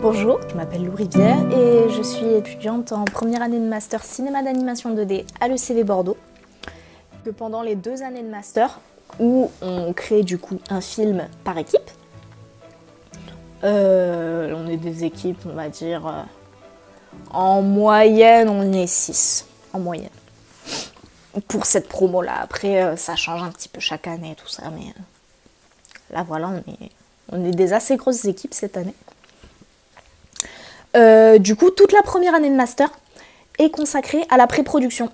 Bonjour, je m'appelle Lou Rivière et je suis étudiante en première année de master cinéma d'animation 2D à l'ECV Bordeaux. Pendant les 2 années de master, où on crée du coup un film par équipe, on est des équipes, on va dire, en moyenne, on est 6, en moyenne. Pour cette promo-là, après ça change un petit peu chaque année, tout ça, mais là voilà, on est des assez grosses équipes cette année. Du coup, toute la première année de master est consacrée à la pré-production.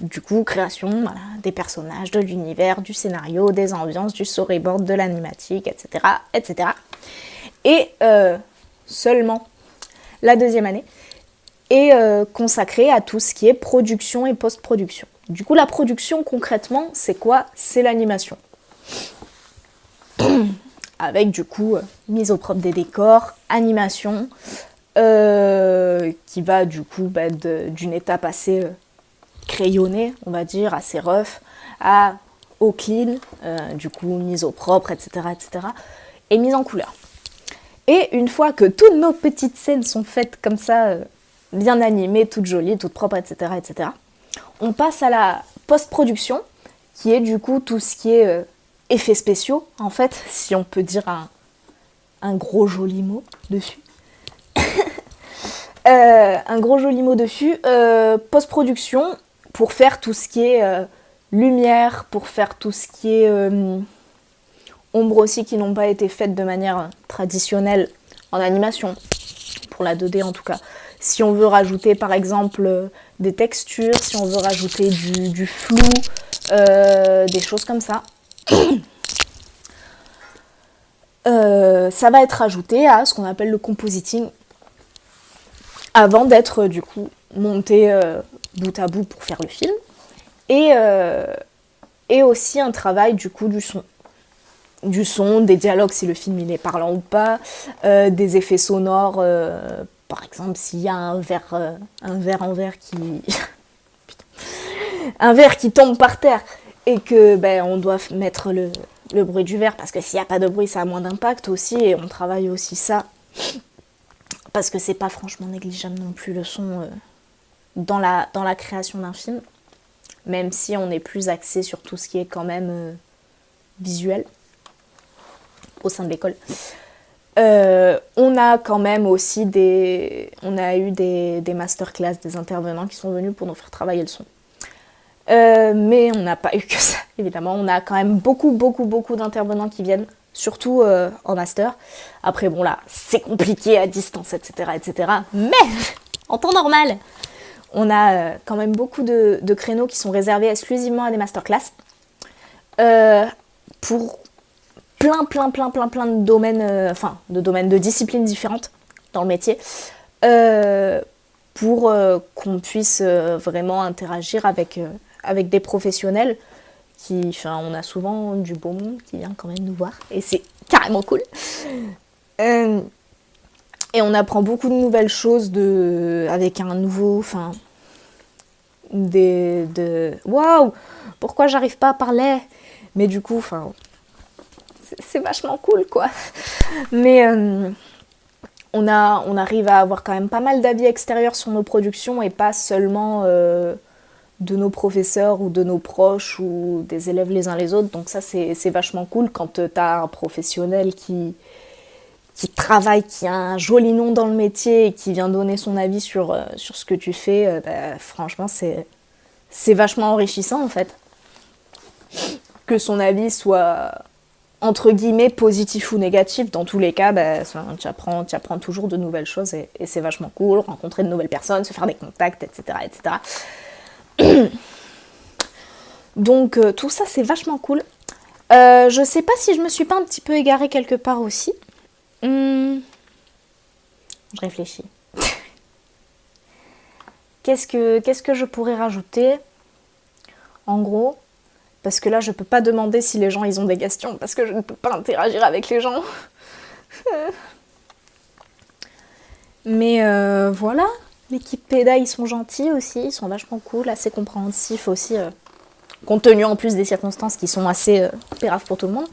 Du coup, création voilà, des personnages, de l'univers, du scénario, des ambiances, du storyboard, de l'animatique, etc. etc. Et seulement la deuxième année est consacrée à tout ce qui est production et post-production. Du coup, la production, concrètement, c'est quoi? C'est l'animation. Avec du coup mise au propre des décors, animation, qui va du coup d'une étape assez crayonnée, on va dire, assez rough, au clean, du coup mise au propre, etc., etc., et mise en couleur. Et une fois que toutes nos petites scènes sont faites comme ça, bien animées, toutes jolies, toutes propres, etc., etc., on passe à la post-production, qui est du coup tout ce qui est effets spéciaux, en fait, si on peut dire un gros joli mot dessus. Un gros joli mot dessus. Post-production, pour faire tout ce qui est lumière, pour faire tout ce qui est ombre aussi, qui n'ont pas été faites de manière traditionnelle en animation, pour la 2D en tout cas. Si on veut rajouter par exemple des textures, si on veut rajouter du flou, des choses comme ça. Ça va être ajouté à ce qu'on appelle le compositing avant d'être du coup monté bout à bout pour faire le film et aussi un travail du coup du son, des dialogues si le film il est parlant ou pas, des effets sonores, par exemple s'il y a un verre en verre qui un verre qui tombe par terre et que on doit mettre le bruit du verre, parce que s'il n'y a pas de bruit, ça a moins d'impact aussi, et on travaille aussi ça, parce que c'est pas franchement négligeable non plus le son dans la création d'un film, même si on est plus axé sur tout ce qui est quand même visuel au sein de l'école. On a quand même aussi on a eu des masterclass, des intervenants qui sont venus pour nous faire travailler le son. Mais on n'a pas eu que ça, évidemment. On a quand même beaucoup d'intervenants qui viennent, surtout en master. Après, bon là, c'est compliqué à distance, etc., etc. Mais, en temps normal, on a quand même beaucoup de créneaux qui sont réservés exclusivement à des masterclass. Pour plein de domaines, de disciplines différentes dans le métier. Pour qu'on puisse vraiment interagir avec des professionnels on a souvent du beau monde qui vient quand même nous voir et c'est carrément cool. Et on apprend beaucoup de nouvelles choses avec un nouveau, waouh, pourquoi j'arrive pas à parler, mais du coup, c'est vachement cool quoi. Mais on arrive à avoir quand même pas mal d'avis extérieurs sur nos productions et pas seulement de nos professeurs ou de nos proches ou des élèves les uns les autres. Donc ça, c'est vachement cool quand t'as un professionnel qui travaille, qui a un joli nom dans le métier et qui vient donner son avis sur ce que tu fais. Franchement, c'est vachement enrichissant en fait. Que son avis soit entre guillemets positif ou négatif, dans tous les cas, tu apprends toujours de nouvelles choses et c'est vachement cool, rencontrer de nouvelles personnes, se faire des contacts, etc. etc. Donc tout ça c'est vachement cool. Je sais pas si je me suis pas un petit peu égarée quelque part aussi. Je réfléchis. Qu'est-ce que je pourrais rajouter en gros? Parce que là, je peux pas demander si les gens ils ont des questions, parce que je ne peux pas interagir avec les gens. Mais voilà, l'équipe PEDA, ils sont gentils aussi, ils sont vachement cool, assez compréhensifs aussi, compte tenu en plus des circonstances qui sont assez péraves pour tout le monde.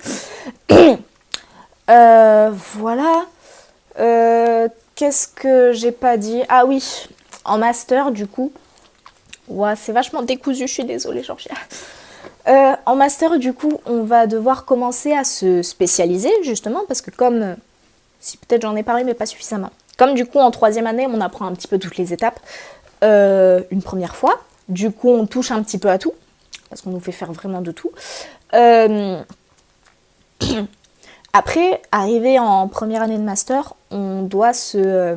Voilà. Qu'est-ce que j'ai pas dit? Ah oui, en master, du coup. Ouais, c'est vachement décousu, je suis désolée, Georgia. En master, du coup, on va devoir commencer à se spécialiser, justement, parce que comme... si peut-être j'en ai parlé, mais pas suffisamment. Comme du coup, en 3e année, on apprend un petit peu toutes les étapes une première fois. Du coup, on touche un petit peu à tout, parce qu'on nous fait faire vraiment de tout. Après, arrivé en première année de master, on doit se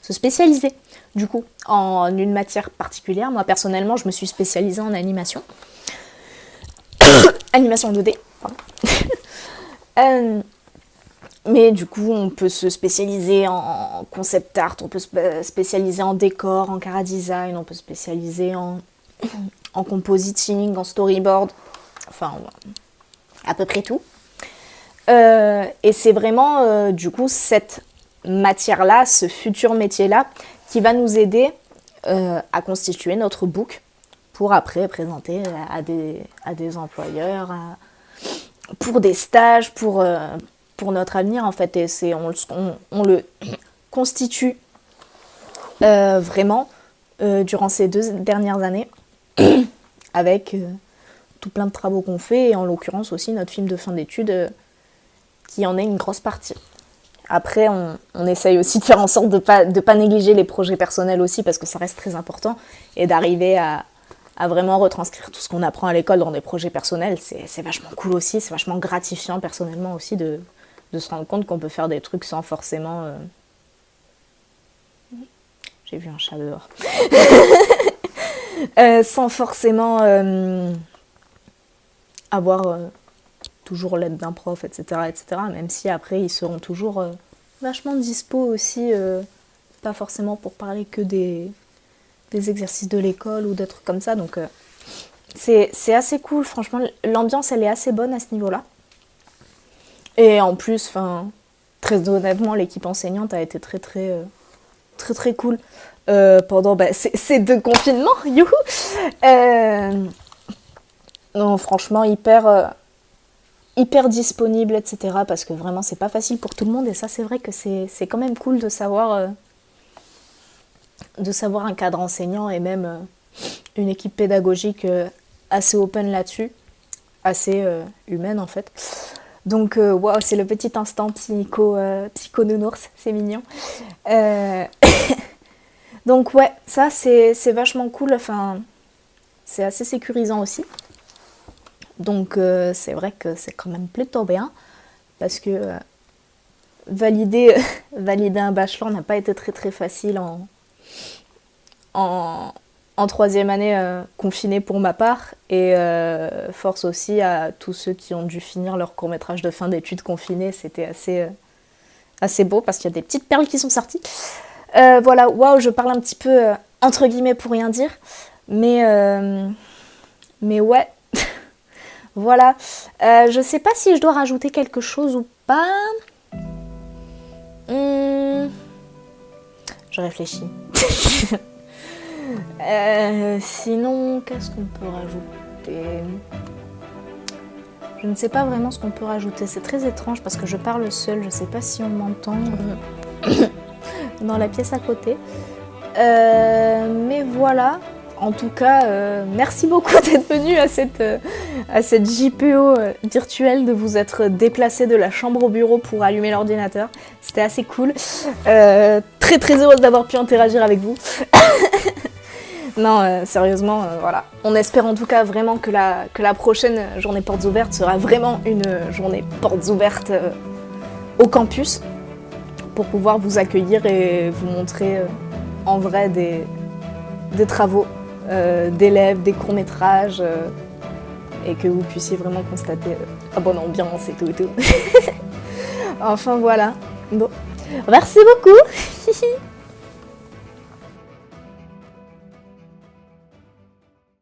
spécialiser, du coup, en une matière particulière. Moi, personnellement, je me suis spécialisée en animation. Animation 2D, pardon. Mais du coup, on peut se spécialiser en concept art, on peut se spécialiser en décor, en chara design, on peut se spécialiser en compositing, en storyboard, enfin, à peu près tout. Et c'est vraiment, du coup, cette matière-là, ce futur métier-là, qui va nous aider à constituer notre book pour après présenter à des employeurs, pour des stages, pour notre avenir, en fait. Et on le constitue vraiment durant ces 2 dernières années avec tout plein de travaux qu'on fait, et en l'occurrence aussi notre film de fin d'études qui en est une grosse partie. Après, on essaye aussi de faire en sorte de pas négliger les projets personnels aussi, parce que ça reste très important, et d'arriver à vraiment retranscrire tout ce qu'on apprend à l'école dans des projets personnels, c'est vachement cool aussi, c'est vachement gratifiant personnellement aussi de se rendre compte qu'on peut faire des trucs sans forcément... J'ai vu un chat dehors. Sans forcément avoir toujours l'aide d'un prof, etc., etc. Même si après, ils seront toujours vachement dispo aussi, pas forcément pour parler que des exercices de l'école ou des trucs comme ça. Donc c'est assez cool, franchement, l'ambiance elle est assez bonne à ce niveau-là. Et en plus, très honnêtement, l'équipe enseignante a été très très cool pendant ces 2 confinements, youhou. Non, franchement, hyper disponible, etc. Parce que vraiment, c'est pas facile pour tout le monde, et ça, c'est vrai que c'est quand même cool de savoir un cadre enseignant et même une équipe pédagogique assez open là-dessus, assez humaine en fait. Donc wow, c'est le petit instant psycho-nounours, c'est mignon. Donc ouais, ça c'est vachement cool, c'est assez sécurisant aussi. Donc c'est vrai que c'est quand même plutôt bien, parce que valider un bachelor n'a pas été très très facile en 3e année confinée pour ma part, et force aussi à tous ceux qui ont dû finir leur court-métrage de fin d'études confinés, c'était assez beau, parce qu'il y a des petites perles qui sont sorties. Voilà, waouh, je parle un petit peu entre guillemets pour rien dire, mais ouais, voilà. Je sais pas si je dois rajouter quelque chose ou pas. Je réfléchis. Sinon, qu'est-ce qu'on peut rajouter? Je ne sais pas vraiment ce qu'on peut rajouter. C'est très étrange parce que je parle seule. Je sais pas si on m'entend dans la pièce à côté. Mais voilà. En tout cas, merci beaucoup d'être venu à cette JPO virtuelle, de vous être déplacé de la chambre au bureau pour allumer l'ordinateur. C'était assez cool. Très très heureuse d'avoir pu interagir avec vous. Non, sérieusement, voilà. On espère en tout cas vraiment que la prochaine journée portes ouvertes sera vraiment une journée portes ouvertes au campus, pour pouvoir vous accueillir et vous montrer en vrai des travaux d'élèves, des courts-métrages, et que vous puissiez vraiment constater la bonne ambiance et tout et tout. Enfin voilà. Bon, merci beaucoup.